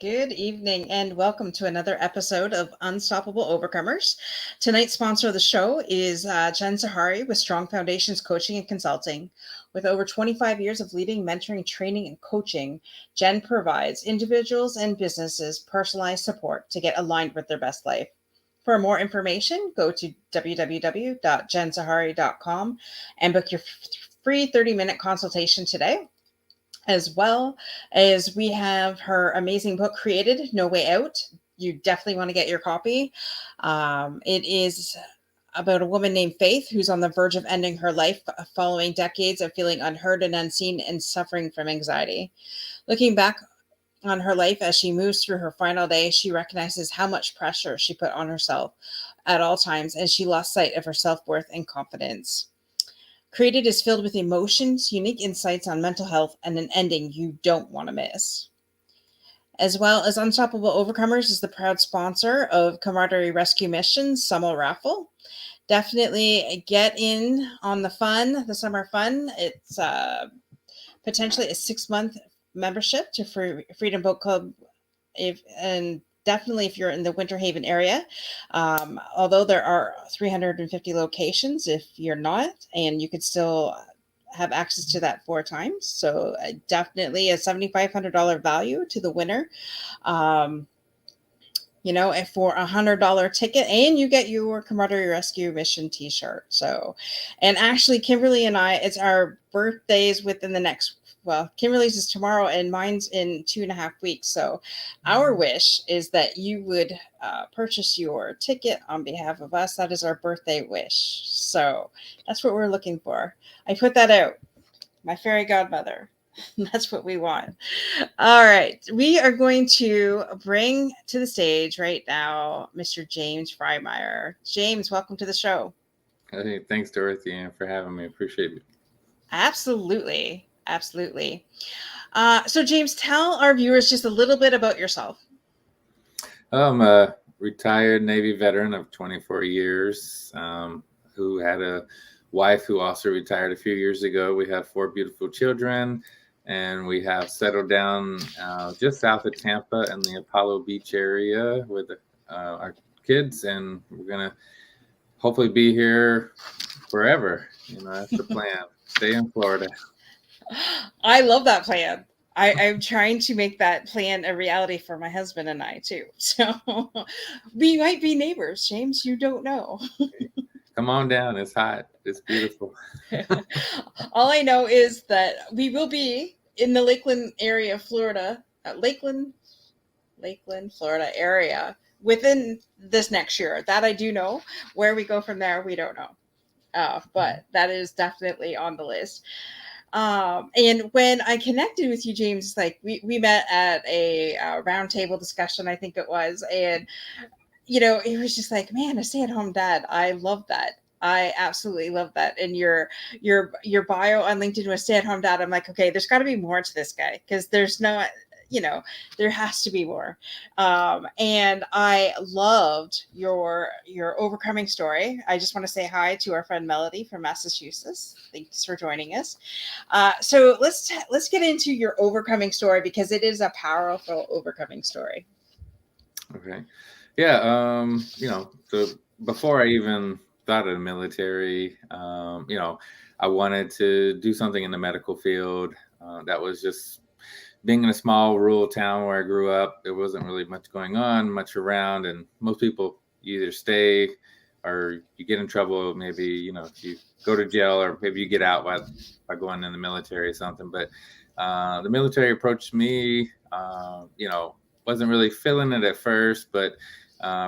Good evening and welcome to another episode of Unstoppable Overcomers. Tonight's sponsor of the show is Jen Sahari with Strong Foundations Coaching and Consulting. With over 25 years of leading, mentoring, training, and coaching, Jen provides individuals and businesses personalized support to get aligned with their best life. For more information, go to www.jensahari.com and book your free 30-minute consultation today. As well as we have her amazing book, Created, No Way Out. You definitely want to get your copy. It is about a woman named Faith who's on the verge of ending her life following decades of feeling unheard and unseen and suffering from anxiety. Looking back on her life as she moves through her final day, she recognizes how much pressure she put on herself at all times, and she lost sight of her self-worth and confidence. Created is filled with emotions, unique insights on mental health, and an ending you don't want to miss. As well as Unstoppable Overcomers is the proud sponsor of Camaraderie Rescue Mission's Summer Raffle. Definitely get in on the fun, the summer fun. It's potentially a 6-month membership to Freedom Boat Club, and definitely if you're in the Winter Haven area, although there are 350 locations if you're not, and you could still have access to that 4 times. So definitely a $7,500 value to the winner. And for $100 ticket, and you get your Camaraderie Rescue Mission t-shirt. So, and actually Kimberly and I, it's our birthdays within the next, Kimberly's is tomorrow and mine's in 2.5 weeks. So our wish is that you would purchase your ticket on behalf of us. That is our birthday wish. So that's what we're looking for. I put that out. My fairy godmother. That's what we want. All right. We are going to bring to the stage right now Mr. James Frymire. James, welcome to the show. Hey, thanks, Dorothy, for having me. Appreciate it. Absolutely. Absolutely. So, James, tell our viewers just a little bit about yourself. I'm a retired Navy veteran of 24 years who had a wife who also retired a few years ago. We have 4 beautiful children. And we have settled down just south of Tampa in the Apollo Beach area with our kids. And we're going to hopefully be here forever. That's the plan. Stay in Florida. I love that plan. I'm trying to make that plan a reality for my husband and I, too. So we might be neighbors, James. You don't know. Come on down. It's hot. It's beautiful. All I know is that we will be in the Lakeland area of Florida, Lakeland, Florida area within this next year. That I do know. Where we go from there, we don't know. But that is definitely on the list. And when I connected with you, James, like we met at a roundtable discussion, I think it was, and it was just like, man, a stay-at-home dad. I love that. I absolutely love that. And your bio on LinkedIn was stay-at-home dad. I'm like, okay, there's got to be more to this guy because there's no, there has to be more. And I loved your overcoming story. I just want to say hi to our friend Melody from Massachusetts. Thanks for joining us. So let's get into your overcoming story because it is a powerful overcoming story. Okay. Yeah. So before I even thought of the military, I wanted to do something in the medical field. That was just being in a small rural town where I grew up. There wasn't really much going on, much around. And most people either stay or you get in trouble. Maybe, if you go to jail or maybe you get out by going in the military or something. But The military approached me, wasn't really feeling it at first, but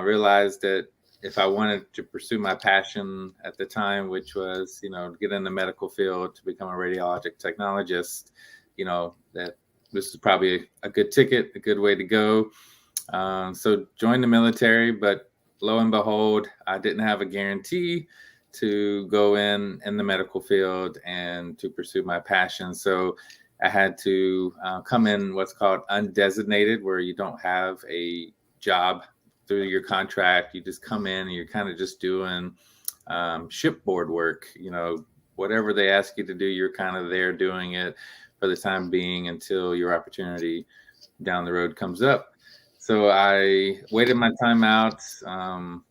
realized that if I wanted to pursue my passion at the time, which was, get in the medical field to become a radiologic technologist, that this is probably a good ticket, a good way to go. So joined the military, but lo and behold, I didn't have a guarantee to go in the medical field and to pursue my passion. So I had to come in what's called undesignated, where you don't have a job through your contract. You just come in and you're kind of just doing shipboard work. Whatever they ask you to do, you're kind of there doing it for the time being until your opportunity down the road comes up. So I waited my time out,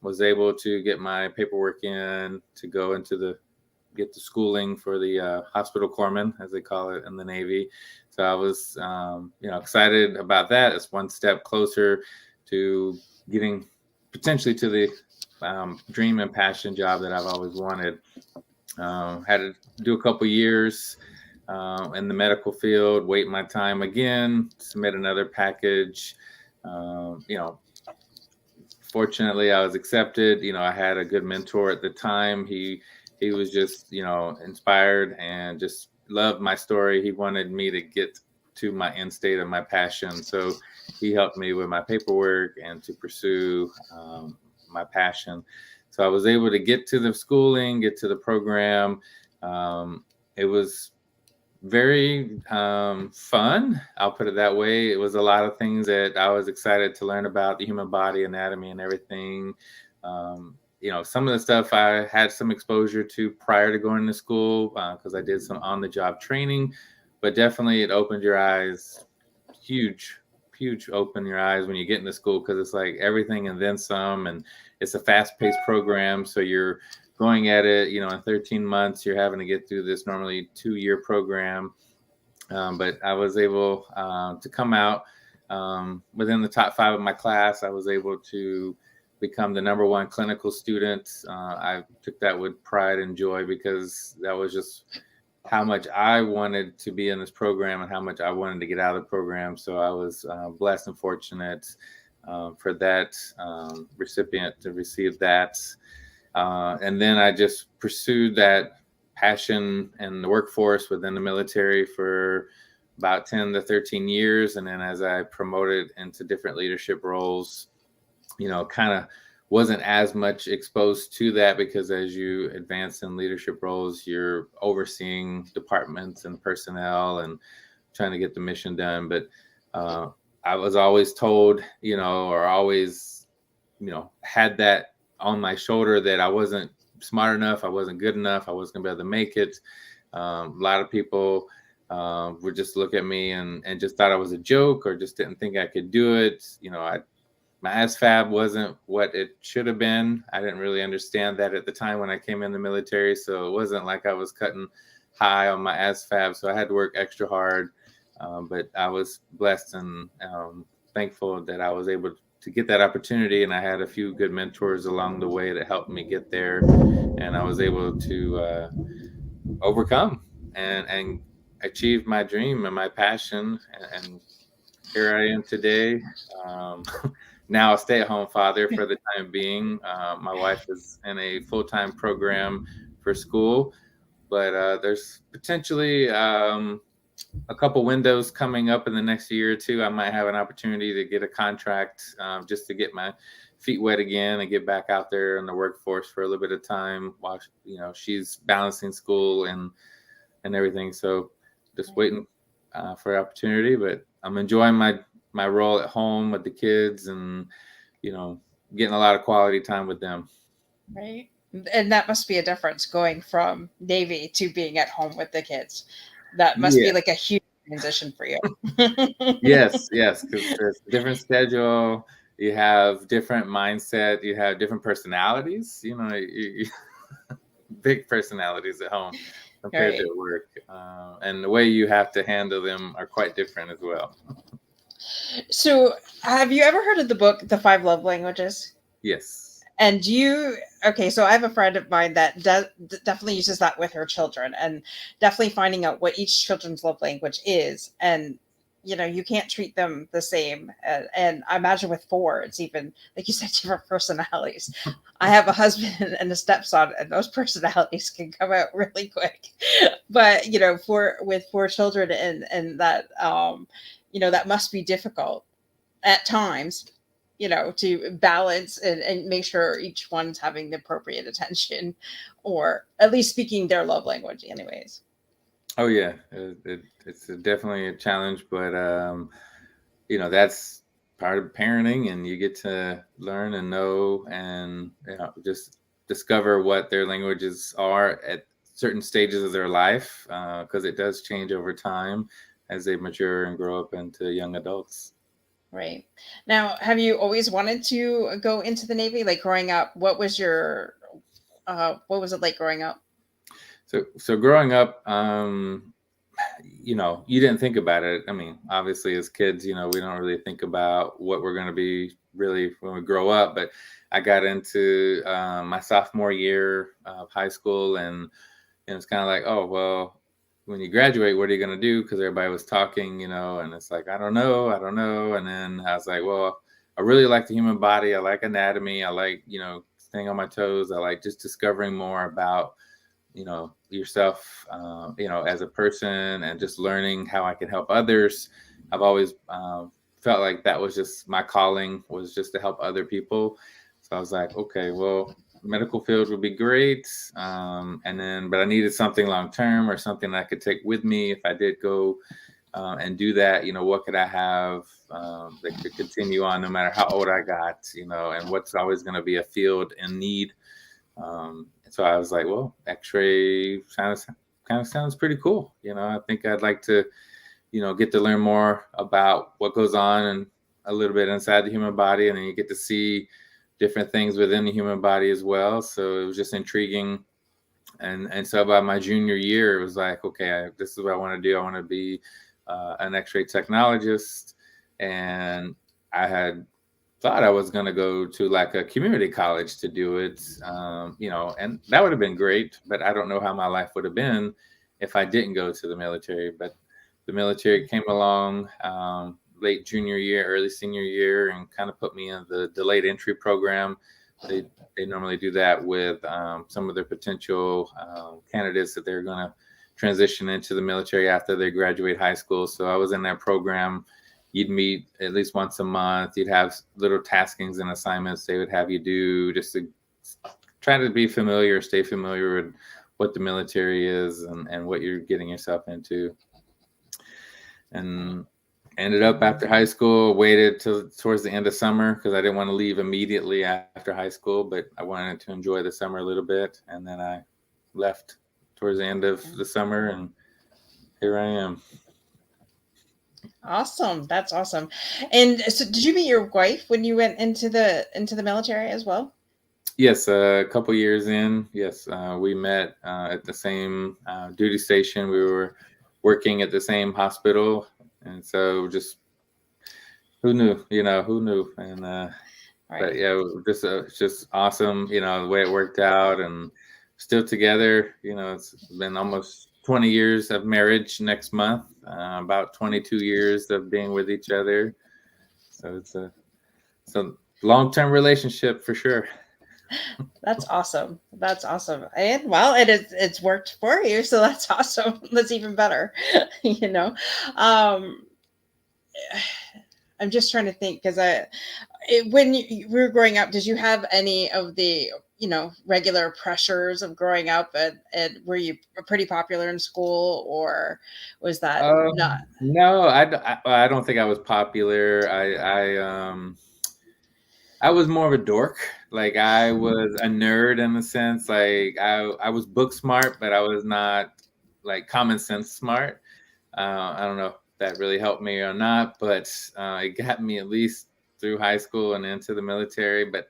was able to get my paperwork in to go get the schooling for the Hospital Corpsman, as they call it in the Navy. So I was, excited about that. It's one step closer to getting potentially to the dream and passion job that I've always wanted. Had to do a couple years in the medical field, wait my time again, submit another package. Fortunately, I was accepted. I had a good mentor at the time. He was just, inspired and just loved my story. He wanted me to get to my end state of my passion. So he helped me with my paperwork and to pursue my passion. So I was able to get to the schooling, get to the program. It was very fun. I'll put it that way. It was a lot of things that I was excited to learn about the human body, anatomy, and everything. Some of the stuff I had some exposure to prior to going to school because I did some on-the-job training, but definitely it opened your eyes, huge open your eyes when you get into school, because it's like everything and then some, and it's a fast-paced program. So you're going at it, in 13 months, you're having to get through this normally 2-year program. But I was able to come out within the top 5 of my class. I was able to become the #1 clinical student. I took that with pride and joy, because that was just how much I wanted to be in this program and how much I wanted to get out of the program. So I was blessed and fortunate for that recipient to receive that. And then I just pursued that passion in the workforce within the military for about 10 to 13 years. And then as I promoted into different leadership roles, kind of wasn't as much exposed to that, because as you advance in leadership roles, you're overseeing departments and personnel and trying to get the mission done. But I was always told, or always, had that on my shoulder that I wasn't smart enough, I wasn't good enough, I wasn't gonna be able to make it. A lot of people would just look at me and just thought I was a joke, or just didn't think I could do it. My ASFAB wasn't what it should have been. I didn't really understand that at the time when I came in the military. So it wasn't like I was cutting high on my ASFAB. So I had to work extra hard. But I was blessed and thankful that I was able to get that opportunity. And I had a few good mentors along the way that helped me get there. And I was able to overcome and achieve my dream and my passion. And here I am today. Now a stay-at-home father for the time being. My wife is in a full-time program for school, but there's potentially a couple windows coming up in the next year or two. I might have an opportunity to get a contract just to get my feet wet again and get back out there in the workforce for a little bit of time while she's balancing school and everything. So just waiting for an opportunity, but I'm enjoying my role at home with the kids and, getting a lot of quality time with them. Right. And that must be a difference going from Navy to being at home with the kids. That must be like a huge transition for you. Yes, because there's a different schedule. You have different mindset. You have different personalities. Big personalities at home compared to work. And the way you have to handle them are quite different as well. So have you ever heard of the book, The 5 Love Languages? Yes. And okay, so I have a friend of mine that definitely uses that with her children, and definitely finding out what each children's love language is. And, you can't treat them the same. And I imagine with four, it's even, like you said, different personalities. I have a husband and a stepson, and those personalities can come out really quick. But, with four children, and that, that must be difficult at times, to balance, and make sure each one's having the appropriate attention, or at least speaking their love language, anyways. Oh yeah, it's definitely a challenge, but that's part of parenting, and you get to learn and know, and just discover what their languages are at certain stages of their life, because it does change over time as they mature and grow up into young adults. Right. Now, have you always wanted to go into the Navy? Like growing up, what was it like growing up? So growing up, you didn't think about it. I mean, obviously, as kids, we don't really think about what we're going to be really when we grow up. But I got into my sophomore year of high school, and it's kind of like, oh, well, when you graduate, what are you going to do? Because everybody was talking, and it's like, I don't know. And then I was like, well, I really like the human body. I like anatomy. I like, staying on my toes. I like just discovering more about yourself, as a person, and just learning how I can help others. I've always felt like that was just my calling, was just to help other people. So I was like, okay, well, medical field would be great. But I needed something long term, or something I could take with me if I did go and do that. What could I have that could continue on no matter how old I got, and what's always going to be a field in need. So I was like, well, X-ray kind of sounds pretty cool. I think I'd like to, get to learn more about what goes on and a little bit inside the human body, and then you get to see different things within the human body as well. So it was just intriguing. And so by my junior year, it was like, okay, this is what I want to do. I want to be an X-ray technologist, and I had thought I was going to go to like a community college to do it, and that would have been great, but I don't know how my life would have been if I didn't go to the military. But the military came along late junior year, early senior year, and kind of put me in the delayed entry program. They normally do that with some of their potential candidates that they're going to transition into the military after they graduate high school. So I was in that program. You'd meet at least once a month. You'd have little taskings and assignments they would have you do, just to try to stay familiar with what the military is, and what you're getting yourself into. And ended up after high school, waited till towards the end of summer, because I didn't want to leave immediately after high school, but I wanted to enjoy the summer a little bit. And then I left towards the end of the summer, and here I am. Awesome. That's awesome. And so did you meet your wife when you went into the military as well? Yes, a couple years in, yes, we met at the same duty station. We were working at the same hospital, and so just who knew, who knew? And but Right. yeah, it's just awesome, the way it worked out, and still together. It's been almost 20 years of marriage next month, about 22 years of being with each other. So it's a long-term relationship for sure. That's awesome. That's awesome. And well, it's worked for you, so that's awesome. That's even better. you know. Um I'm just trying to think, because when you were growing up, did you have any of the regular pressures of growing up, and were you pretty popular in school, or was that not? No, I don't think I was popular. I was more of a dork. Like, I was a nerd in a sense. Like, I was book smart, but I was not like common sense smart. I don't know if that really helped me or not, but it got me at least through high school and into the military. But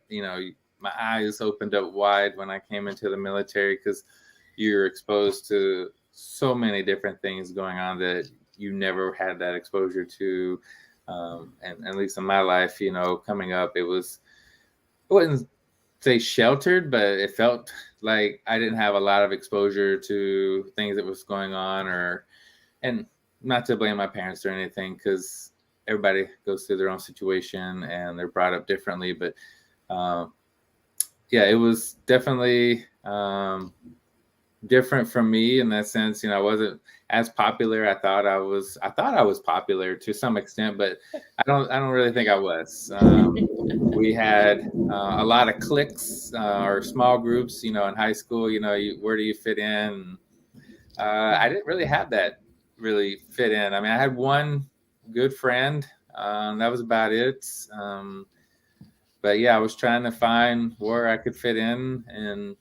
my eyes opened up wide when I came into the military, because you're exposed to so many different things going on that you never had that exposure to. And at least in my life, coming up, it wasn't say sheltered, but it felt like I didn't have a lot of exposure to things that was going on, and not to blame my parents or anything, because everybody goes through their own situation and they're brought up differently. But um, yeah, it was definitely different from me in that sense. I wasn't as popular. I thought I was popular to some extent, but I don't really think I was. We had a lot of cliques or small groups, in high school. Where do you fit in? I didn't really have that really fit in. I mean, I had one good friend. That was about it. But yeah, I was trying to find where I could fit in, and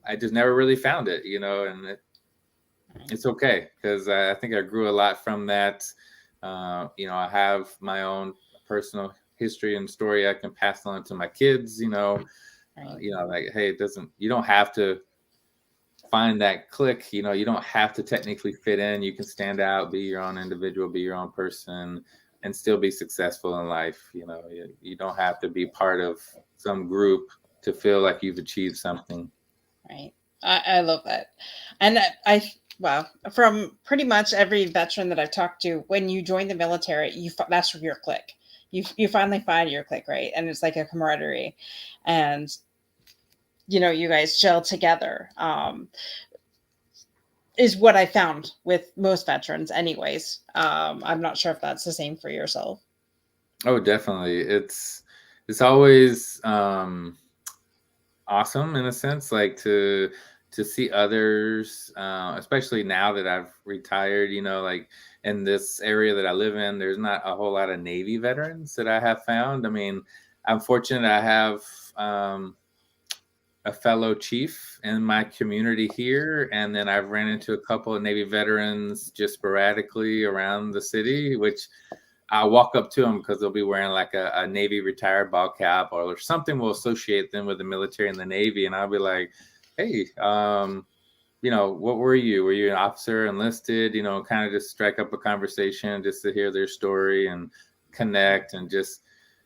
I just never really found it, and it's okay, because I think I grew a lot from that. I have my own personal history and story I can pass on to my kids. Like, hey, you don't have to find that click. You don't have to technically fit in. You can stand out, be your own individual, be your own person, and still be successful in life. You don't have to be part of some group to feel like you've achieved something. Right. I love that. And wow, from pretty much every veteran that I've talked to, when you join the military, that's your clique. You finally find your clique, right? And it's like a camaraderie, and you guys gel together. Is what I found with most veterans, anyways. I'm not sure if that's the same for yourself. Oh, definitely. It's always awesome in a sense, like to see others, especially now that I've retired. Like in this area that I live in, there's not a whole lot of Navy veterans that I have found. I mean, I'm fortunate I have a fellow chief in my community here, and then I've ran into a couple of Navy veterans just sporadically around the city, which I'll walk up to them because they'll be wearing like a Navy retired ball cap or something will associate them with the military and the Navy. And I'll be like, hey, what were you? Were you an officer, enlisted? Kind of just strike up a conversation just to hear their story and connect, and just,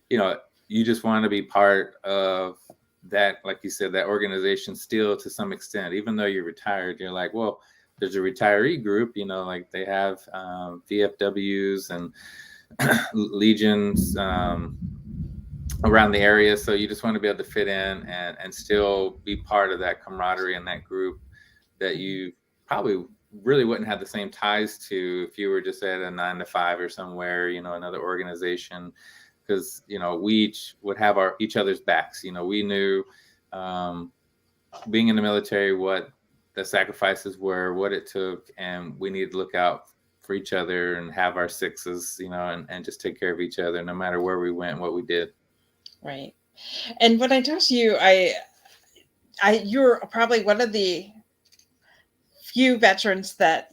you just want to be part of that, like you said, that organization still to some extent. Even though you're retired, you're like, well, there's a retiree group, like they have VFWs and legions around the area. So you just want to be able to fit in and still be part of that camaraderie and that group that you probably really wouldn't have the same ties to if you were just at a 9 to 5 or somewhere, another organization. Because, we each would have each other's backs. We knew being in the military, what the sacrifices were, what it took, and we needed to look out for each other and have our sixes, and just take care of each other no matter where we went, what we did. Right. And when I talk to you, you're probably one of the few veterans that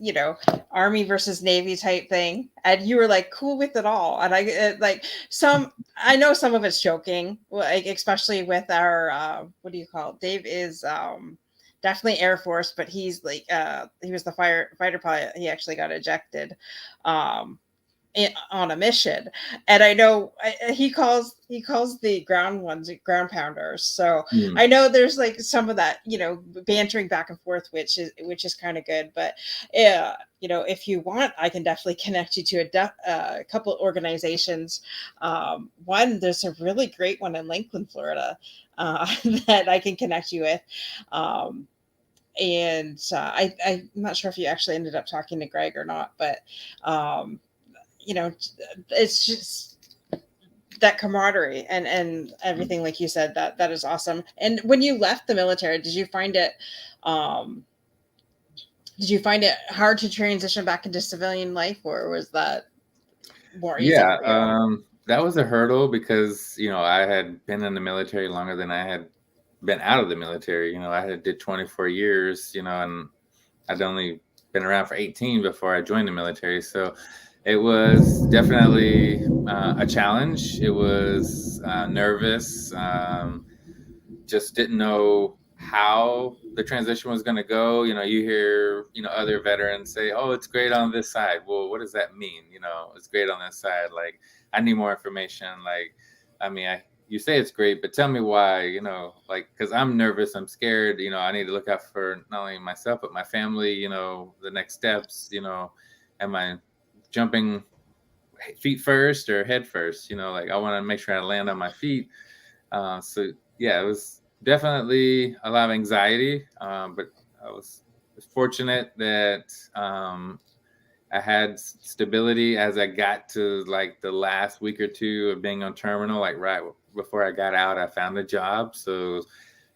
Army versus Navy type thing, and you were like cool with it all. And I know some of it's joking, like especially with our what do you call it? Dave is definitely Air Force, but he's like he was the fighter pilot. He actually got ejected on a mission, and I know he calls the ground ones ground pounders. So I know there's like some of that bantering back and forth, which is kind of good. But yeah, if you want, I can definitely connect you to a couple organizations. There's a really great one in Lakeland, Florida, that I can connect you with. And I'm not sure if you actually ended up talking to Greg or not, but it's just that camaraderie and everything, like you said, that is awesome. And when you left the military, did you find it hard to transition back into civilian life, or was that more easy for you? That was a hurdle because I had been in the military longer than I had been out of the military. I had did 24 years, and I'd only been around for 18 before I joined the military. So it was definitely a challenge. It was nervous. Just didn't know how the transition was going to go. You hear, other veterans say, oh, it's great on this side. Well, what does that mean? It's great on this side. Like, I need more information. Like, I mean, you say it's great, but tell me why, like, because I'm nervous, I'm scared, I need to look out for not only myself, but my family, the next steps, am I jumping feet first or head first? Like I want to make sure I land on my feet. So yeah, it was definitely a lot of anxiety, but I was fortunate that I had stability as I got to like the last week or two of being on terminal. Like right before I got out, I found a job. So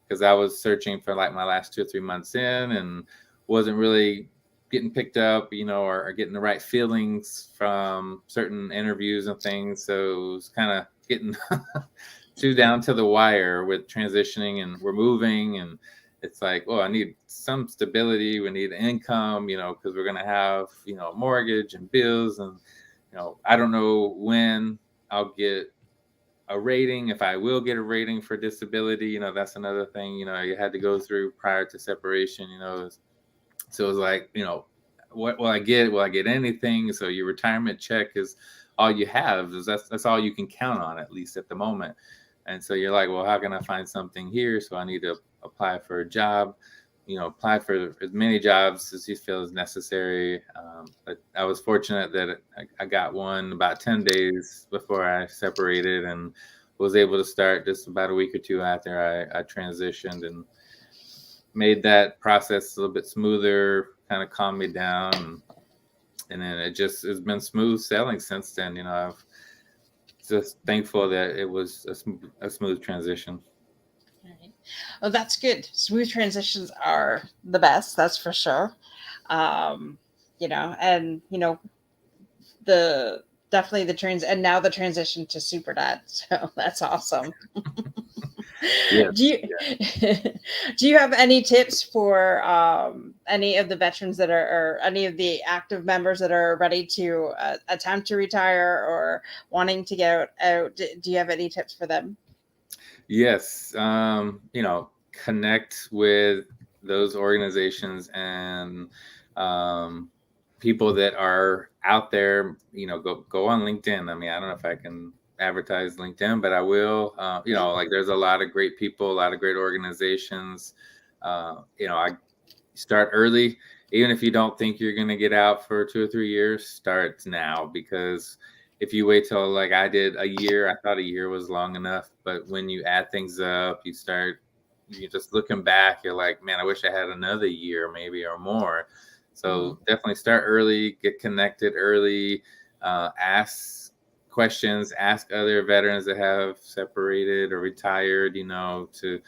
because I was searching for like my last 2 or 3 months in and wasn't really getting picked up, or getting the right feelings from certain interviews and things. So it was kind of getting too down to the wire with transitioning, and we're moving, and it's like, oh, I need some stability. We need income, because we're going to have, mortgage and bills. And, I don't know when I'll get a rating, if I will get a rating for disability. That's another thing, you had to go through prior to separation, so it was like, what will I get? Will I get anything? So your retirement check is all you have. That's all you can count on, at least at the moment. And so you're like, well, how can I find something here? So I need to apply for a job, apply for as many jobs as you feel is necessary. But I was fortunate that I got one about 10 days before I separated, and was able to start just about a week or two after I transitioned, and made that process a little bit smoother, kind of calmed me down. And then it's been smooth sailing since then. I've just thankful that it was a smooth transition. Right. Oh, that's good. Smooth transitions are the best, that's for sure. Um, and the definitely the trans and now the transition to super dad. So that's awesome. Yeah. Do you do you have any tips for any of the veterans that are, or any of the active members that are ready to attempt to retire or wanting to get out? Do you have any tips for them? Yes. Connect with those organizations and people that are out there. Go on LinkedIn. I mean, I don't know if I can advertise LinkedIn, but I will. Like there's a lot of great people, a lot of great organizations. I start early. Even if you don't think you're going to get out for 2 or 3 years, start now, because if you wait till like I did a year, I thought a year was long enough. But when you add things up, you're just looking back, you're like, man, I wish I had another year maybe or more. So definitely start early, get connected early, ask questions, ask other veterans that have separated or retired, to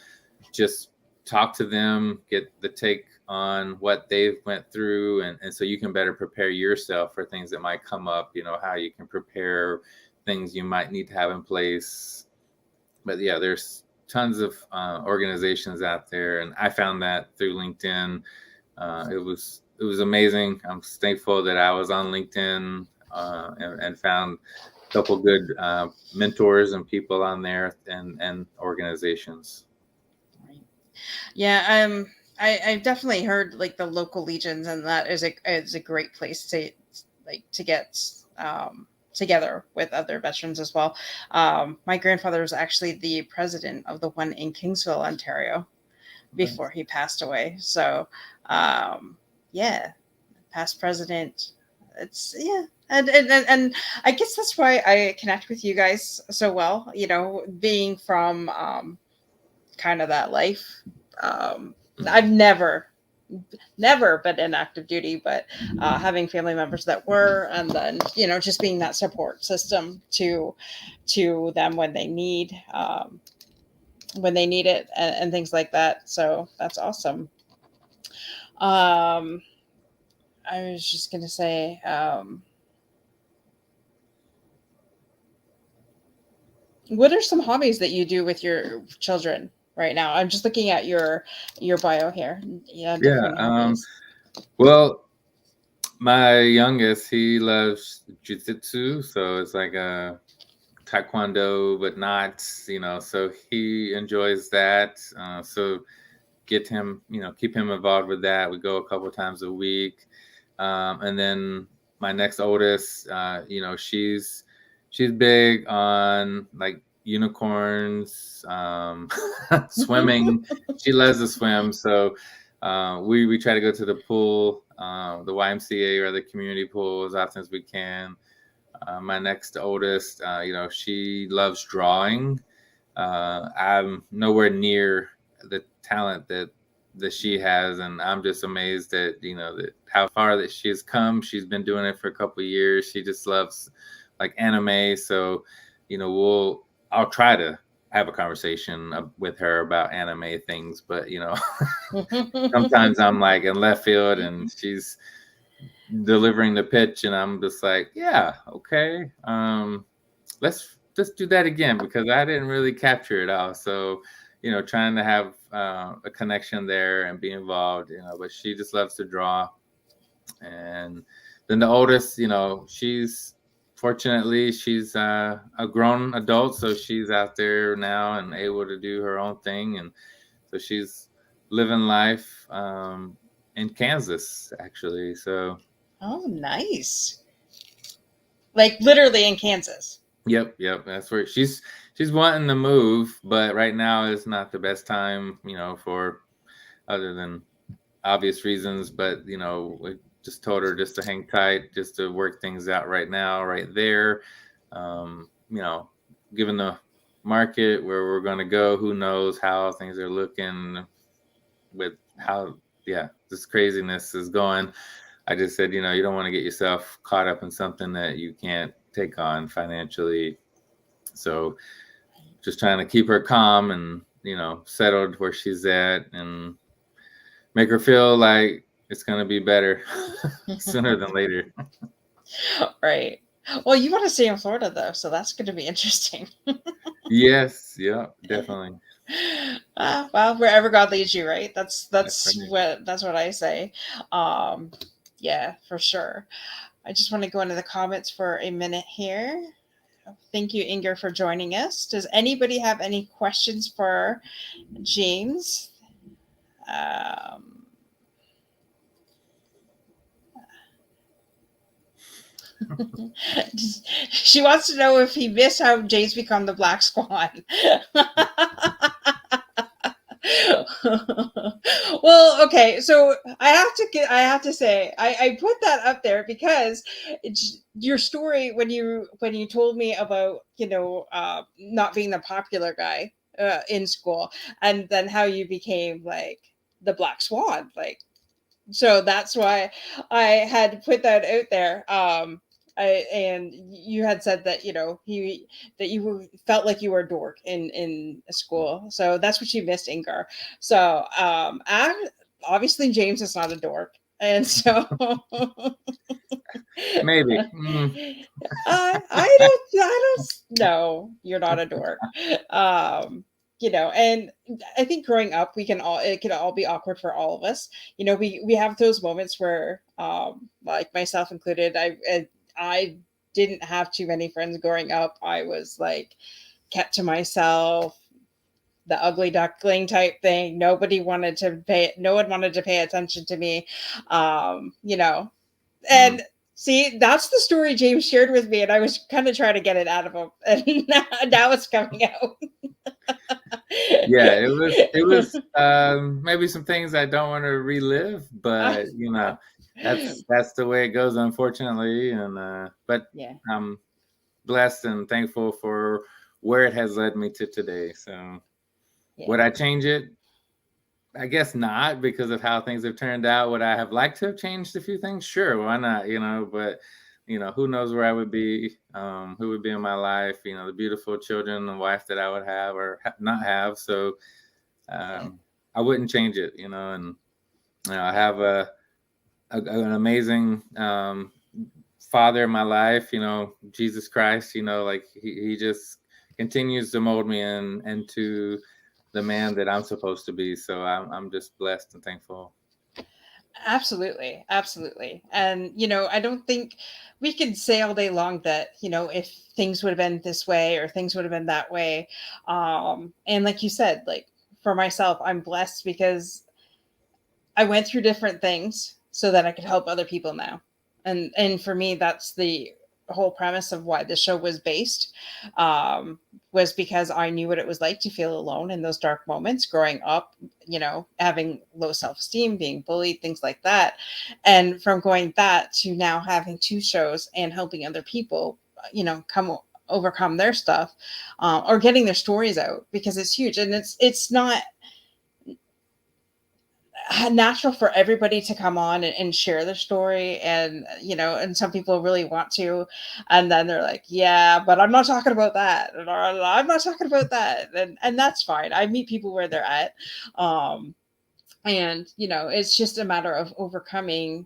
just talk to them, get the take on what they've went through, and so you can better prepare yourself for things that might come up, how you can prepare things you might need to have in place. But yeah, there's tons of organizations out there, and I found that through LinkedIn. It was amazing. I'm thankful that I was on LinkedIn, and found a couple good mentors and people on there, and organizations. Yeah, I've definitely heard like the local legions, and that is a great place to get together with other veterans as well. My grandfather was actually the president of the one in Kingsville, Ontario, before he passed away. So, yeah, past president. It's yeah. And I guess that's why I connect with you guys so well. Being from kind of that life. I've never been in active duty, but having family members that were, and then just being that support system to them when they need it, and things like that. So that's awesome. Um, I was just gonna say, what are some hobbies that you do with your children right now? I'm just looking at your bio here. Yeah, Yeah. different hobbies. Well, my youngest, he loves jujitsu, so it's like a taekwondo, but not, so he enjoys that. So get him, keep him involved with that. We go a couple times a week. And then my next oldest, she's big on like unicorns, swimming. She loves to swim, so we try to go to the pool, the YMCA or the community pool as often as we can. My next oldest, she loves drawing. I'm nowhere near the talent that she has, and I'm just amazed at that how far that she has come. She's been doing it for a couple of years. She just loves like anime, so I'll try to have a conversation with her about anime things, but sometimes I'm like in left field and she's delivering the pitch and I'm just like, yeah, okay, let's just do that again because I didn't really capture it all. So trying to have a connection there and be involved, but she just loves to draw. And then the oldest, she's a grown adult, so she's out there now and able to do her own thing, and so she's living life in Kansas actually. So Oh, nice. Like literally in Kansas. yep, that's where she's wanting to move, but right now is not the best time, for other than obvious reasons. But we just told her just to hang tight, just to work things out right now, right there. Given the market where we're going to go, who knows how things are looking with how this craziness is going. I just said, you don't want to get yourself caught up in something that you can't take on financially. So just trying to keep her calm and, settled where she's at and make her feel like it's going to be better sooner than later. Right. Well, you want to stay in Florida though, so that's going to be interesting. Yes. Yeah, definitely. Well, wherever God leads you, right? That's Right. that's what I say. Um, yeah, for sure. I just want to go into the comments for a minute here. Thank you, Inger, for joining us. Does anybody have any questions for James? Um, she wants to know if he missed how James become the Black Swan. Well, okay, so I have to say I put that up there because your story when you told me about not being the popular guy in school, and then how you became like the Black Swan, like, so that's why I had to put that out there. And you had said that that felt like you were a dork in school, so that's what you missed, Ingar. So obviously James is not a dork, and so Maybe. I don't know, you're not a dork. um and I think growing up it can all be awkward for all of us. We have those moments where like myself included, I didn't have too many friends growing up. I was like kept to myself, the ugly duckling type thing. No one wanted to pay attention to me. And see, that's the story James shared with me, and I was kind of trying to get it out of him, and now it's coming out. Yeah, it was maybe some things I don't want to relive, but that's the way it goes, unfortunately. And but Yeah. I'm blessed and thankful for where it has led me to today. So would Yeah. I change it? I guess not, because of how things have turned out. Would I have liked to have changed a few things? Sure, why not? But who knows where I would be, who would be in my life, the beautiful children and wife that I would have or not have. So I wouldn't change it, and I have an amazing father in my life, Jesus Christ, like he just continues to mold me into the man that I'm supposed to be. So I'm just blessed and thankful. Absolutely, absolutely. And I don't think we could say all day long that if things would have been this way or things would have been that way. And like you said, like for myself, I'm blessed because I went through different things so that I could help other people now. And for me, that's the whole premise of why the show was based, um, was because I knew what it was like to feel alone in those dark moments growing up, having low self-esteem, being bullied, things like that. And from going that to now having two shows and helping other people, come overcome their stuff, or getting their stories out, because it's huge. And it's not natural for everybody to come on and share their story, and and some people really want to, and then they're like, yeah, but I'm not talking about that, or I'm not talking about that, and that's fine. I meet people where they're at, and it's just a matter of overcoming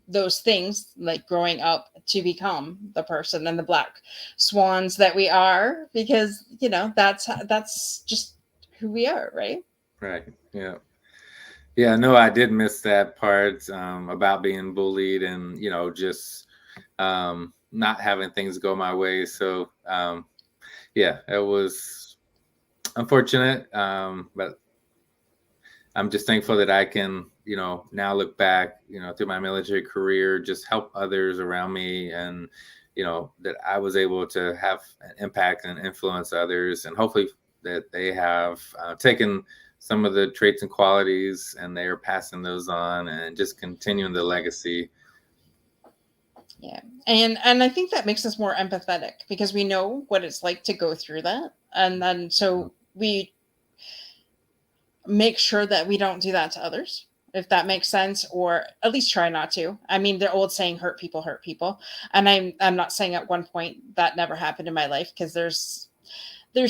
those things, like growing up to become the person and the black swans that we are, because that's just who we are, right? Right. Yeah. Yeah, no, I did miss that part, about being bullied and, just not having things go my way. So, yeah, it was unfortunate, but I'm just thankful that I can, now look back, through my military career, just help others around me, and, that I was able to have an impact and influence others, and hopefully that they have taken some of the traits and qualities and they are passing those on and just continuing the legacy. Yeah. And I think that makes us more empathetic, because we know what it's like to go through that. And then so we make sure that we don't do that to others, if that makes sense, or at least try not to. I mean, the old saying, hurt people hurt people. And I'm not saying at one point that never happened in my life, because there's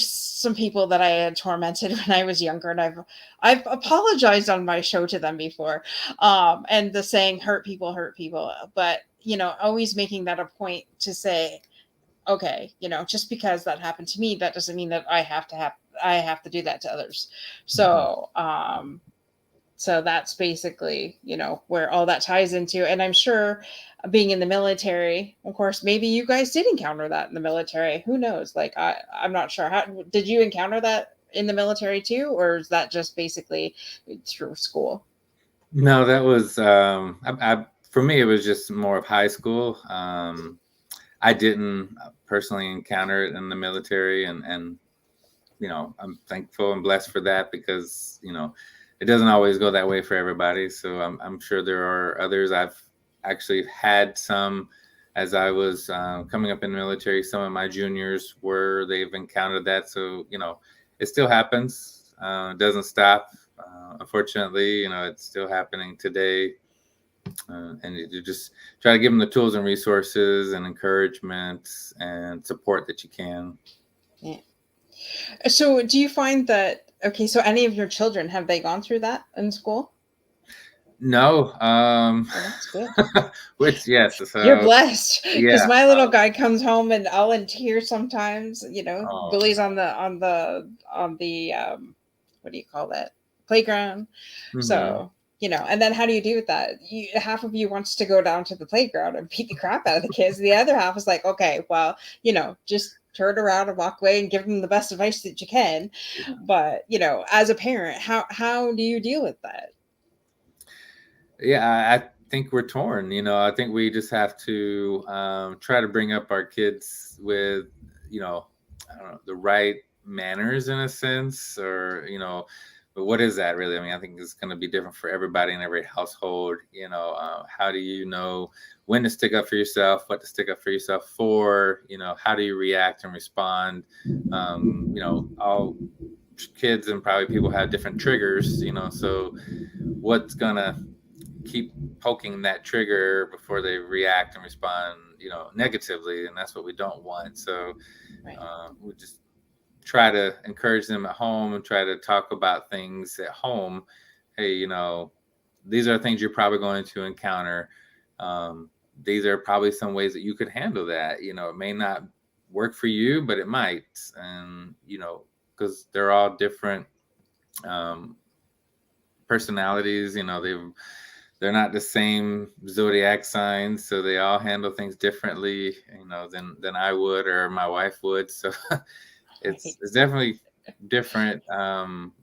some people that I had tormented when I was younger, and I've apologized on my show to them before. And the saying, hurt people, but always making that a point to say, okay, just because that happened to me, that doesn't mean that I have to do that to others. So that's basically, where all that ties into. And I'm sure, being in the military, of course, maybe you guys did encounter that in the military. Who knows? Like, I'm not sure. How did you encounter that in the military too? Or is that just basically through school? No, that was, for me, it was just more of high school. I didn't personally encounter it in the military, and I'm thankful and blessed for that, because it doesn't always go that way for everybody. So I'm sure there are others. I've actually had some, as I was coming up in the military, some of my juniors where they've encountered that. So it still happens. It doesn't stop. Unfortunately, it's still happening today. And you just try to give them the tools and resources and encouragement and support that you can. Yeah. So do you find that, okay, so any of your children, have they gone through that in school? No, Well, that's good. which, yes, You're so blessed, because yeah. my little guy comes home and all in tears sometimes. Oh, Bullies on the what do you call that, playground. mhm. So and then how do you deal with that? Half of you wants to go down to the playground and beat the crap out of the kids. The other half is like, okay, well, just turn around and walk away and give them the best advice that you can. But as a parent, how do you deal with that? Yeah, I think we're torn. I think we just have to try to bring up our kids with, I don't know, the right manners in a sense, or but what is that really? I mean, I think it's going to be different for everybody in every household. How do you know when to stick up for yourself, what to stick up for yourself for? How do you react and respond? All kids and probably people have different triggers. So what's gonna keep poking that trigger before they react and respond, negatively, and that's what we don't want. So Right. we just try to encourage them at home and try to talk about things at home. Hey, these are things you're probably going to encounter. These are probably some ways that you could handle that. It may not work for you, but it might, and because they're all different personalities. They're not the same zodiac signs, so they all handle things differently, than I would or my wife would. So Right. it's definitely different,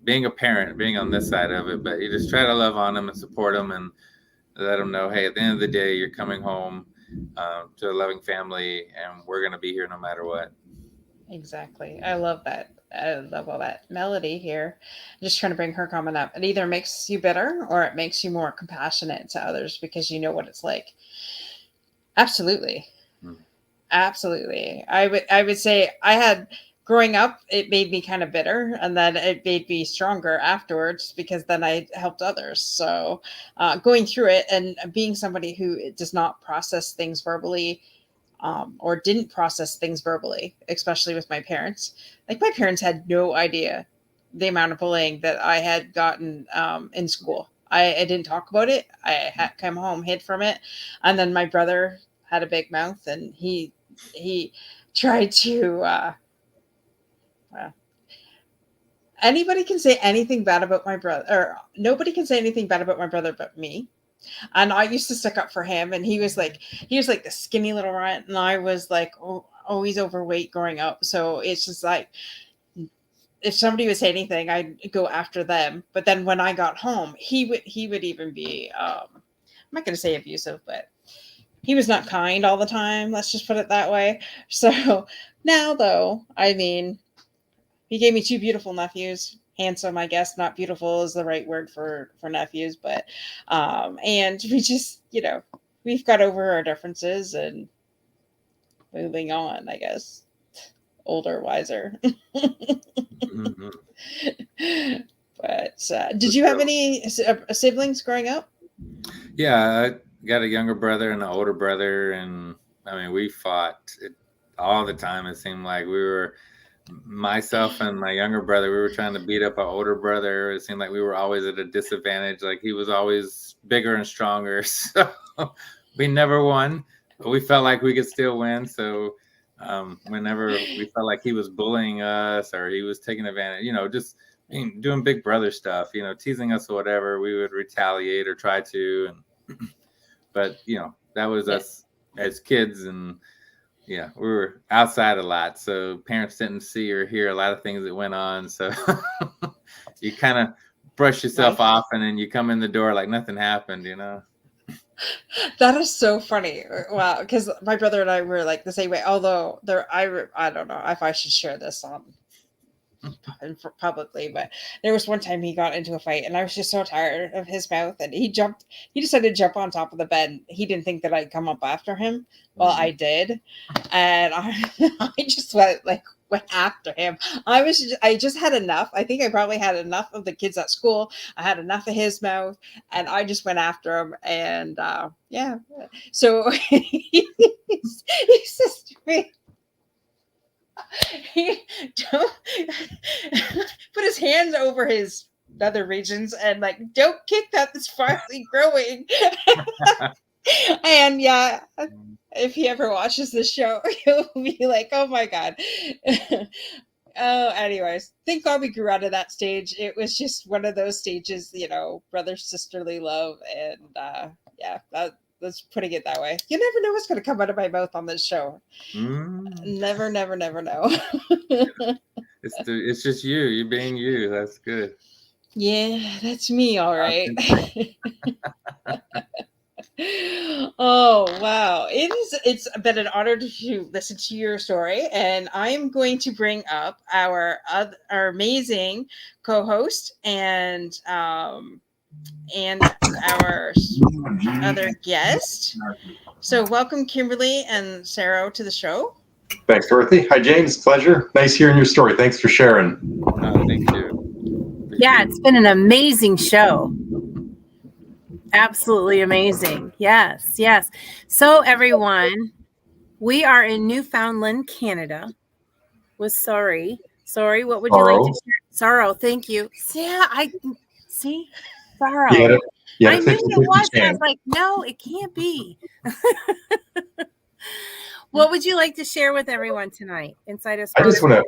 being a parent, being on this side of it. But you just try to love on them and support them and let them know, hey, at the end of the day, you're coming home. to a loving family, and we're going to be here no matter what. Exactly. I love that. I love all that melody here. Just trying to bring her comment up. It either makes you bitter or it makes you more compassionate to others because you know what it's like. Absolutely. Mm. Absolutely. I would say I had growing up, it made me kind of bitter and then it made me stronger afterwards because then I helped others. So going through it and being somebody who does not process things verbally, or didn't process things verbally, especially with my parents. Like my parents had no idea the amount of bullying that I had gotten in school. I didn't talk about it. I had come home, hid from it, and then my brother had a big mouth, and he tried to. Well, anybody can say anything bad about my brother, or nobody can say anything bad about my brother but me. And I used to stick up for him, and he was like the skinny little runt, and I was like always overweight growing up. So it's just like if somebody would say anything, I'd go after them. But then when I got home, he would even be I'm not going to say abusive, but he was not kind all the time. Let's just put it that way. So now, though, I mean, he gave me two beautiful nephews. Handsome, I guess. Not beautiful is the right word for nephews, but and we just, we've got over our differences and moving on, I guess. Older, wiser. Mm-hmm. But did you have any siblings growing up? Yeah, I got a younger brother and an older brother, and I mean, we fought it all the time. It seemed like we were myself and my younger brother. We were trying to beat up our older brother. It seemed like we were always at a disadvantage. Like he was always bigger and stronger, so we never won. But we felt like we could still win. So whenever we felt like he was bullying us or he was taking advantage, just doing big brother stuff, teasing us or whatever, we would retaliate or try to. But that was us as kids, and yeah, we were outside a lot, so parents didn't see or hear a lot of things that went on. So you kind of brush yourself off, and then you come in the door like nothing happened. That is so funny. Wow, because my brother and I were like the same way. Although I don't know if I should share this on publicly, but there was one time he got into a fight, and I was just so tired of his mouth, and he decided to jump on top of the bed. He didn't think that I'd come up after him. Well, I did, and I just went after him. I just had enough. I think I probably had enough of the kids at school. I had enough of his mouth, and I just went after him. And yeah, so he says to me, he don't put his hands over his nether regions and like, don't kick that, that's finally growing. And yeah, if he ever watches this show, he'll be like, oh my god. Oh, anyways, thank God we grew out of that stage. It was just one of those stages, brother sisterly love, and yeah, that's putting it that way. You never know what's going to come out of my mouth on this show. Never know. It's just you being you. That's good. Yeah, that's me, all right. Oh wow, it's been an honor to listen to your story, and I'm going to bring up our amazing co-host and our other guest. So welcome Kimberly and Sarah to the show. Thanks, Dorothy. Hi, James. Pleasure. Nice hearing your story. Thanks for sharing. Thank you. Yeah, it's been an amazing show. Absolutely amazing. Yes. So everyone, we are in Newfoundland, Canada with Sorry. What would you like to share? Sorrow. Thank you. Yeah, I see. Sorrow. I knew it was. I was like, no, it can't be. What would you like to share with everyone tonight inside of? I just want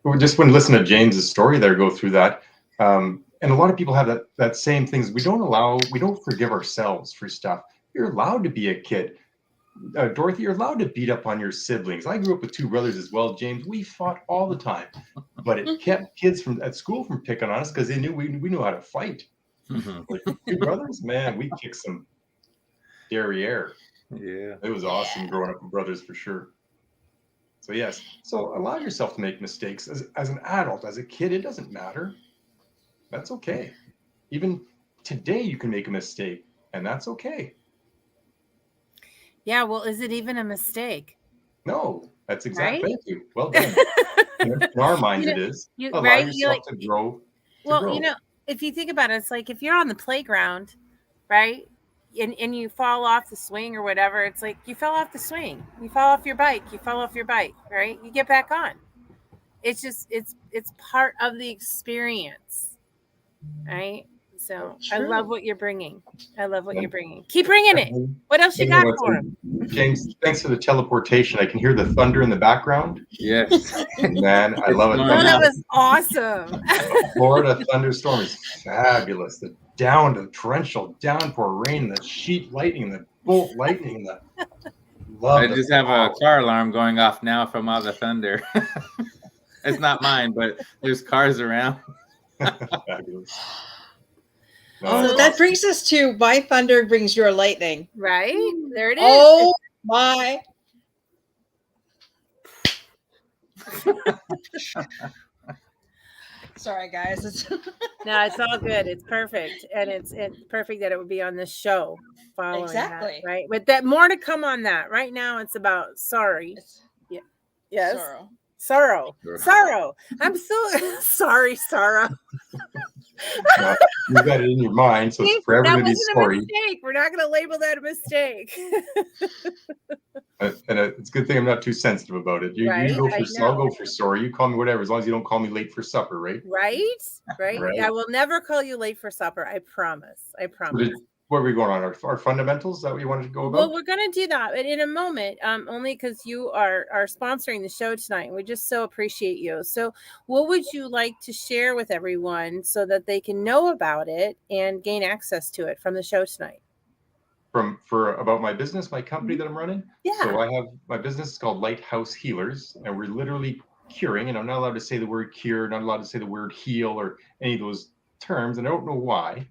to listen to James's story there, go through that. And a lot of people have that same things. We don't forgive ourselves for stuff. You're allowed to be a kid. Dorothy, you're allowed to beat up on your siblings. I grew up with two brothers as well, James. We fought all the time, but it kept kids at school from picking on us because they knew we knew how to fight. Like two brothers, man, we kicked some derriere. Yeah. It was awesome Yeah. growing up with brothers for sure. So yes, so allow yourself to make mistakes as an adult. As a kid, it doesn't matter. That's okay. Even today, you can make a mistake, and that's okay. Yeah, well, is it even a mistake? No, that's Right? Thank you. Well done. In our minds, You know, it is. you Allow right? You yourself like to grow. well, if you think about it, it's like if you're on the playground, right? And you fall off the swing or whatever, it's like you fell off the swing. You fell off your bike, right? You get back on. It's just it's part of the experience, right? So I love True. what you're bringing. I love what Yeah. you're bringing. Keep bringing it. What else you got for him? James, thanks for the teleportation. I can hear the thunder in the background. Yes. Man, I It's love it. snowing Oh, that out. was awesome. The Florida thunderstorm is fabulous. The torrential downpour rain, the sheet lightning, the bolt lightning, I just have a car alarm going off now from all the thunder. It's not mine, but there's cars around. Fabulous. Oh, that brings us to my thunder brings your lightning. Right? There it is. Oh my. Sorry, guys. No, it's all good. It's perfect. And it's perfect that it would be on this show following Exactly. that, right? But that more to come on that. Right now it's about sorry. Yeah. Yes. Sorrow. I'm so sorry, sorrow. No, you got it in your mind, so it's forever going to be sorry. A mistake. We're not going to label that a mistake. And it's a good thing I'm not too sensitive about it. You go for, I'll go for sorry. You call me whatever, as long as you don't call me late for supper, right? Right. I will never call you late for supper. I promise. What are we going on? Our fundamentals? Is that what you wanted to go about? Well, we're going to do that, but in a moment, only because you are sponsoring the show tonight. We just so appreciate you. So what would you like to share with everyone so that they can know about it and gain access to it from the show tonight? About my business, my company that I'm running? Yeah. So I have, my business is called Lighthouse Healers, and we're literally curing, and I'm not allowed to say the word cure, not allowed to say the word heal or any of those terms, and I don't know why.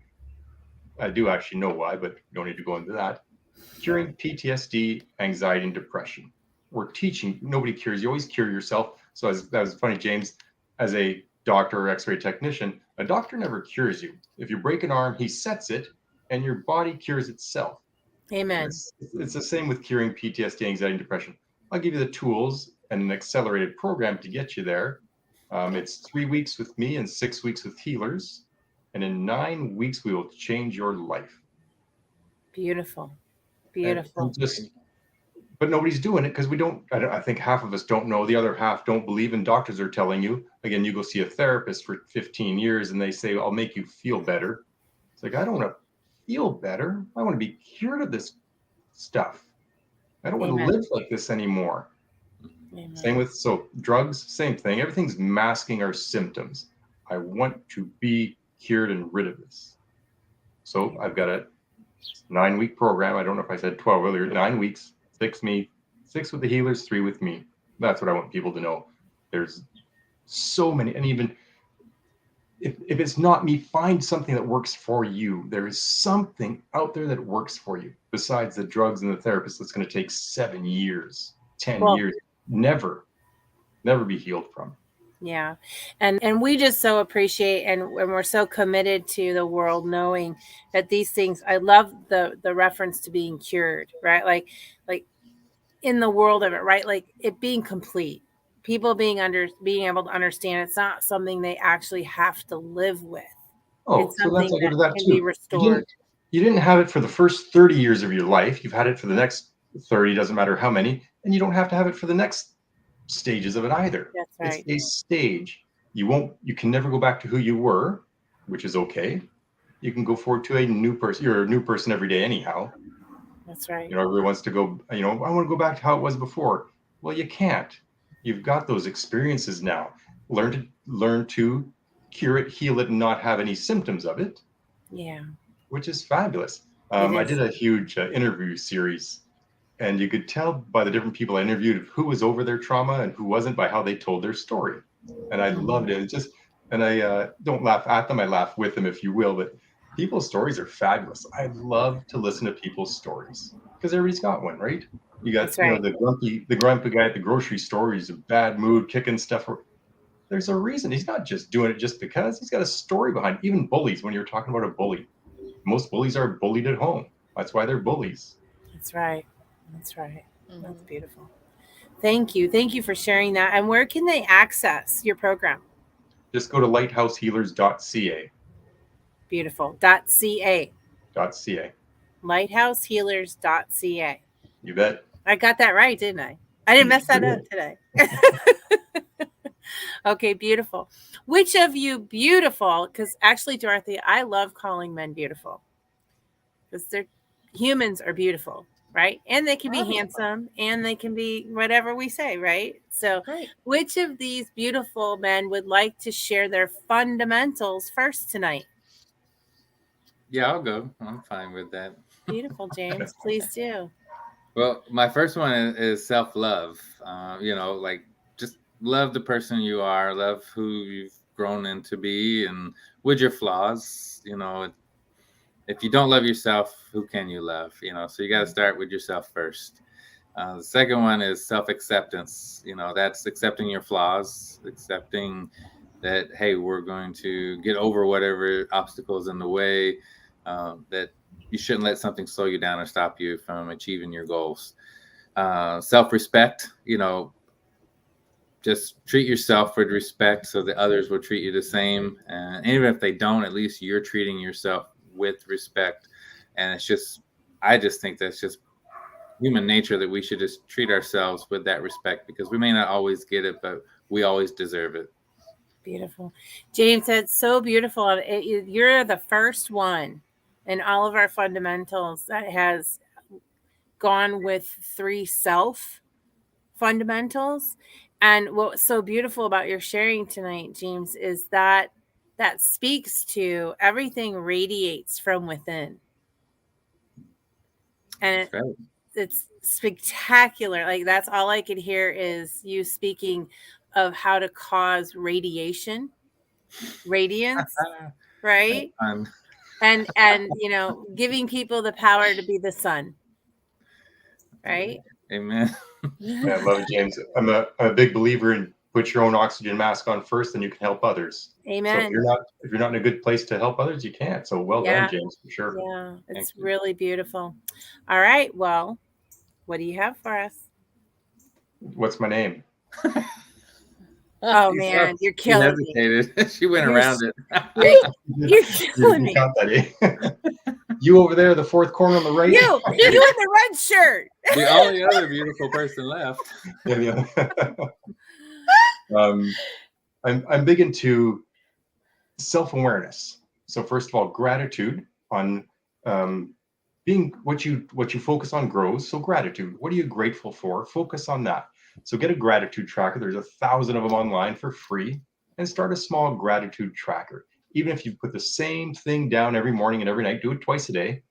I do actually know why, but you don't need to go into that. Curing PTSD, anxiety, and depression. We're teaching, nobody cures. You always cure yourself. So that was funny, James, as a doctor or x-ray technician, a doctor never cures you. If you break an arm, he sets it and your body cures itself. Amen. It's the same with curing PTSD, anxiety, and depression. I'll give you the tools and an accelerated program to get you there. It's 3 weeks with me and 6 weeks with healers. And in 9 weeks, we will change your life. Beautiful. But nobody's doing it because we don't. I think half of us don't know. The other half don't believe, and doctors are telling you. Again, you go see a therapist for 15 years, and they say, "I'll make you feel better." It's like, I don't want to feel better. I want to be cured of this stuff. I don't want to live like this anymore. Amen. Same with drugs. Same thing. Everything's masking our symptoms. I want to be cured and rid of this. So I've got a 9-week program. I don't know if I said 12 earlier. 9 weeks, 6 with the healers, 3 with me. That's what I want people to know. There's so many, and even if it's not me, find something that works for you. There is something out there that works for you besides the drugs and the therapist that's going to take 7 years, 10 years, never be healed from. Yeah. And we just so appreciate and we're so committed to the world knowing that these things, I love the reference to being cured, right? Like in the world of it, right? Like it being complete, people being able to understand it's not something they actually have to live with. Oh, so that's I go to that can too. Be restored. You didn't have it for the first 30 years of your life. You've had it for the next 30, doesn't matter how many, and you don't have to have it for the next stages of it either. That's right. It's a stage. You can never go back to who you were, which is okay. You can go forward to a new person. You're a new person every day anyhow. That's right. Everybody wants to go, I want to go back to how it was before. Well, you can't. You've got those experiences now. Learn to cure it, heal it, and not have any symptoms of it. Yeah. Which is fabulous. I did a huge interview series, and you could tell by the different people I interviewed who was over their trauma and who wasn't by how they told their story. And I loved it. And I don't laugh at them. I laugh with them, if you will. But people's stories are fabulous. I love to listen to people's stories. because everybody's got one, right? You got, That's right. the grumpy guy at the grocery store. He's in a bad mood, kicking stuff. There's a reason. He's not just doing it just because. He's got a story behind it. Even bullies, when you're talking about a bully, most bullies are bullied at home. That's why they're bullies. That's right. That's right. Mhm. That's beautiful. Thank you. Thank you for sharing that. And where can they access your program? Just go to lighthousehealers.ca. Beautiful. .ca. .ca. Lighthousehealers.ca. You bet. I got that right, didn't I? I didn't mess that up today. Okay, beautiful. Which of you beautiful? Because actually, Dorothy, I love calling men beautiful because they're humans are beautiful, right? And they can be Right. handsome and they can be whatever we say, right? So, Great. which of these beautiful men would like to share their fundamentals first tonight? Yeah, I'll go. I'm fine with that. Beautiful, James. Please do. Well, my first one is self-love. Like just love the person you are, love who you've grown into be, and with your flaws. If you don't love yourself, who can you love? So you got to start with yourself first. The second one is self-acceptance. That's accepting your flaws, accepting that, hey, we're going to get over whatever obstacles in the way, that you shouldn't let something slow you down or stop you from achieving your goals. Self-respect, just treat yourself with respect so that others will treat you the same. And even if they don't, at least you're treating yourself with respect. And I just think that's just human nature, that we should just treat ourselves with that respect, because we may not always get it, but we always deserve it. Beautiful. James, that's so beautiful. You're the first one in all of our fundamentals that has gone with 3 self fundamentals. And what's so beautiful about your sharing tonight, James, is that speaks to everything radiates from within. And Right. it's spectacular. Like, that's all I could hear is you speaking of how to cause radiance, right? And giving people the power to be the sun, right? Amen. I love it, James. I'm a big believer in put your own oxygen mask on first, then you can help others. Amen. So if you're not in a good place to help others, you can't. So well done, James, for sure. Yeah, it's really beautiful. All right. Well, what do you have for us? What's my name? Oh man, you're killing me. She went around it. You're killing me. Count that, eh? You over there, the fourth corner on the right. You in the red shirt. The only other beautiful person left. Yeah. I'm big into self-awareness. So first of all, gratitude on being what you focus on grows. So gratitude. What are you grateful for? Focus on that. So get a gratitude tracker. There's 1,000 of them online for free, and start a small gratitude tracker. Even if you put the same thing down every morning and every night, do it twice a day.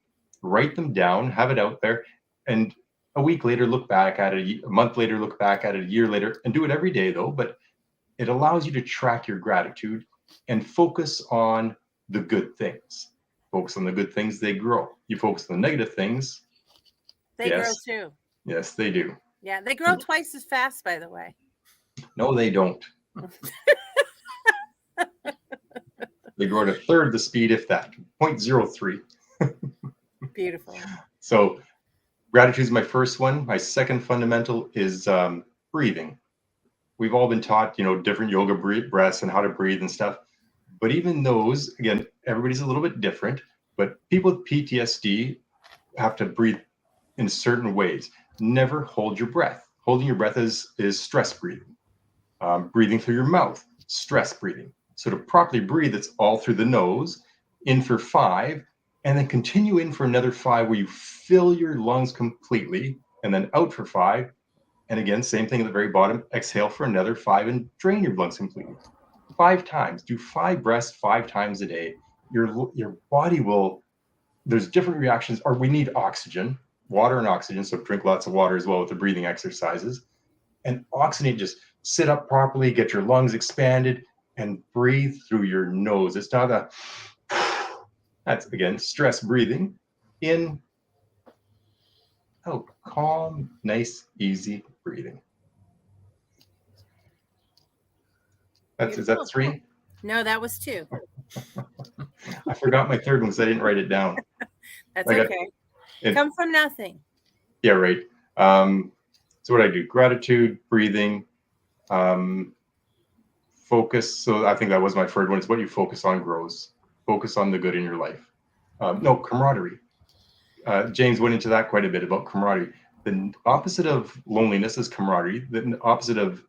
Write them down, have it out there, and a week later look back at it. A month later look back at it. A year later, and do it every day though. But it allows you to track your gratitude and focus on the good things. Focus on the good things, they grow. You focus on the negative things, they grow too. Yes, they do. Yeah, they grow twice as fast, by the way. No, they don't. They grow at a third the speed, if that, 0.03. Beautiful. So gratitude is my first one. My second fundamental is breathing. We've all been taught, different yoga breaths and how to breathe and stuff. But even those, again, everybody's a little bit different. But people with PTSD have to breathe in certain ways. Never hold your breath. Holding your breath is stress breathing. Breathing through your mouth, stress breathing. So to properly breathe, it's all through the nose, in for 5, and then continue in for another 5 where you fill your lungs completely, and then out for 5. And again, same thing at the very bottom, exhale for another 5 and drain your lungs completely. 5 times. Do 5 breaths 5 times a day. Your body will, there's different reactions, or we need oxygen, water and oxygen. So drink lots of water as well with the breathing exercises. And oxygenate, just sit up properly, get your lungs expanded, and breathe through your nose. It's not that's again, stress breathing. In out. Calm, nice, easy breathing. Is that 3? No, that was 2. I forgot my third one because I didn't write it down. That's okay. Come from nothing. Yeah, right. So what I do, gratitude, breathing, focus. So I think that was my third one. It's what you focus on grows. Focus on the good in your life. No, camaraderie. James went into that quite a bit about camaraderie. The opposite of loneliness is camaraderie. The opposite of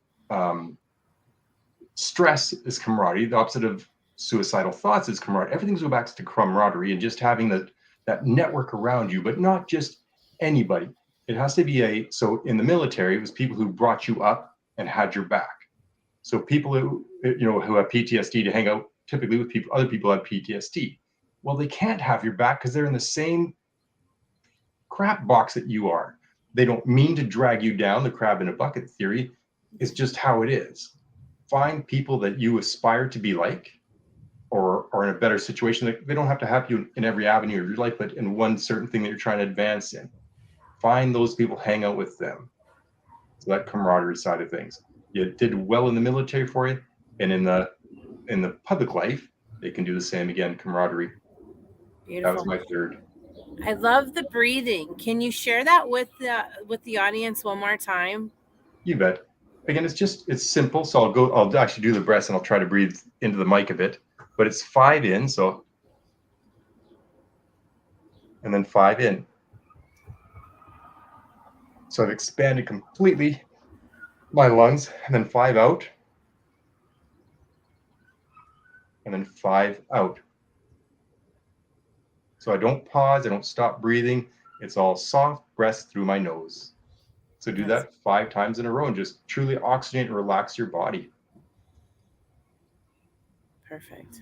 stress is camaraderie. The opposite of suicidal thoughts is camaraderie. Everything goes back to camaraderie and just having that network around you, but not just anybody. It has to be so in the military, it was people who brought you up and had your back. So people who have PTSD to hang out typically with other people who have PTSD. Well, they can't have your back because they're in the same crap box that you are. They don't mean to drag you down. The crab in a bucket theory is just how it is. Find people that you aspire to be like, or in a better situation. They don't have to have you in every avenue of your life, but in one certain thing that you're trying to advance in. Find those people, hang out with them. So that camaraderie side of things. You did well in the military for you, and in the public life, they can do the same again. Camaraderie. Beautiful. That was my third. I love the breathing. Can you share that with the audience one more time? You bet. Again, it's simple. So I'll actually do the breaths and I'll try to breathe into the mic a bit, but it's 5 in. So, and then 5 in. So I've expanded completely my lungs, and then 5 out, and then 5 out. So I don't pause, I don't stop breathing. It's all soft breaths through my nose. So do that 5 times in a row and just truly oxygenate and relax your body. Perfect.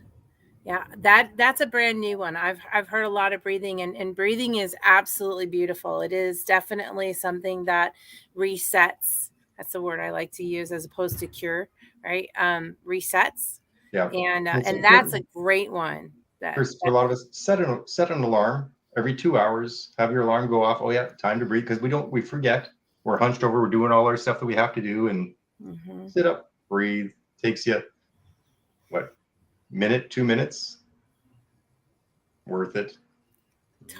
Yeah, that's a brand new one. I've heard a lot of breathing, and breathing is absolutely beautiful. It is definitely something that resets. That's the word I like to use as opposed to cure, right? Resets. Yeah. And that's a great one. For a lot of us, set an alarm every 2 hours. Have your alarm go off. Oh yeah, time to breathe, because we forget. We're hunched over. We're doing all our stuff that we have to do, and sit up, breathe. Takes you minute, 2 minutes. Worth it.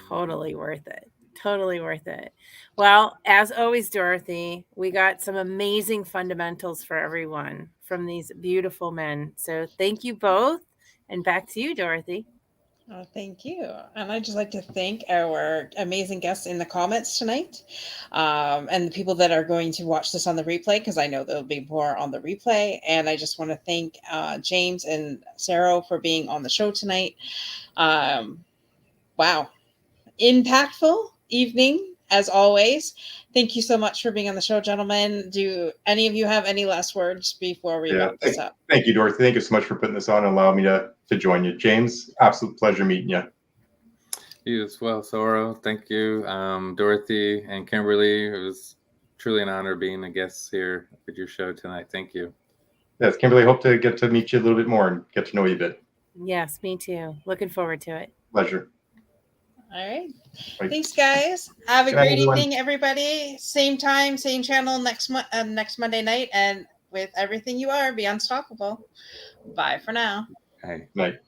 Totally worth it. Totally worth it. Well, as always, Dorothy, we got some amazing fundamentals for everyone from these beautiful men. So thank you both. And back to you, Dorothy. Oh, thank you. And I'd just like to thank our amazing guests in the comments tonight, and the people that are going to watch this on the replay, because I know there'll be more on the replay. And I just want to thank James and Sarah for being on the show tonight. Wow. Impactful evening, as always. Thank you so much for being on the show, gentlemen. Do any of you have any last words before we wrap this up? Thank you, Dorothy. Thank you so much for putting this on and allowing me to join you. James, absolute pleasure meeting you. You as well, Soro. Thank you. Dorothy and Kimberly, it was truly an honor being a guest here at your show tonight. Thank you. Yes, Kimberly, hope to get to meet you a little bit more and get to know you a bit. Yes, me too. Looking forward to it. Pleasure. All right. Thanks, guys. Have a great evening, everybody. Same time, same channel next Monday night. And with everything you are, be unstoppable. Bye for now. Hey. Night.